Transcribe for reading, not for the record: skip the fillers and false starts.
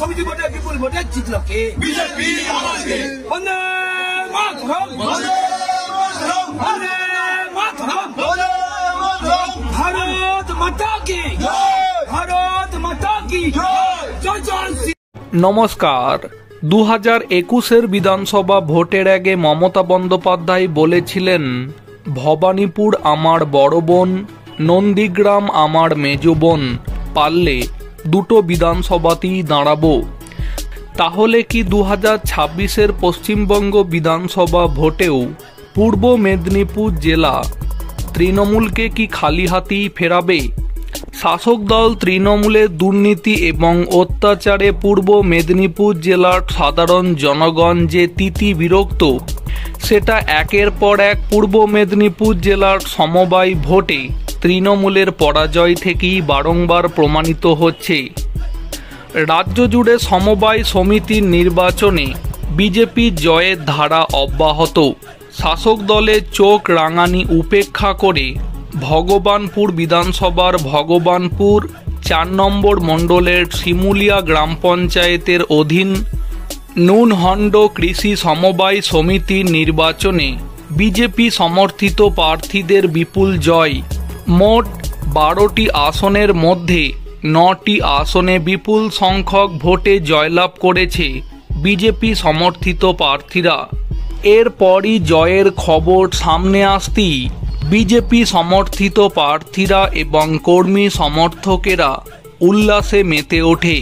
সমিতি ভোটে বিপুল ভোটে জিতলো কে? বিজেপি। বন্দে মাতরম, বন্দে মাতরম, বন্দে মাতরম, বন্দে মাতরম। ভারত মাতা কি জয়, ভারত মাতা কি জয়, জয় জয় শ্রী। নমস্কার। 2021-এর বিধানসভা ভোটের আগে মমতা বন্দ্যোপাধ্যায় বলেছিলেন, ভবানীপুর আমার বড় বোন, নন্দীগ্রাম আমার মেজ বোন, পারলে দুটো বিধানসভাতেই দাঁড়াবো। তাহলে কি 2026-এর পশ্চিমবঙ্গ বিধানসভা ভোটেও পূর্ব মেদিনীপুর জেলা তৃণমূলকে কি খালি হাতেই ফেরাবে? শাসক দল তৃণমূলের দুর্নীতি এবং অত্যাচারে পূর্ব মেদিনীপুর জেলার সাধারণ জনগণ যে তিতি বিরক্ত, সেটা একের পর এক পূর্ব মেদিনীপুর জেলার সমবায় ভোটে তৃণমূলের পরাজয় থেকেই বারংবার প্রমাণিত হচ্ছে। রাজ্য জুড়ে সমবায় সমিতির নির্বাচনে বিজেপির জয়ের ধারা অব্যাহত। শাসক দলের চোখ রাঙানি উপেক্ষা করে ভগবানপুর বিধানসভার ভগবানপুর 4 নম্বর মণ্ডলের শিমুলিয়া গ্রাম পঞ্চায়েতের অধীন নুনহন্ড কৃষি সমবায় সমিতির নির্বাচনে বিজেপি সমর্থিত প্রার্থীদের বিপুল জয়। মোট 12টি আসনের মধ্যে 9টি আসনে বিপুল সংখ্যক ভোটে জয়লাভ করেছে বিজেপি সমর্থিত প্রার্থীরা। এরপরই জয়ের খবর সামনে আসতেই বিজেপি সমর্থিত প্রার্থীরা এবং কর্মী সমর্থকেরা উল্লাসে মেতে ওঠে।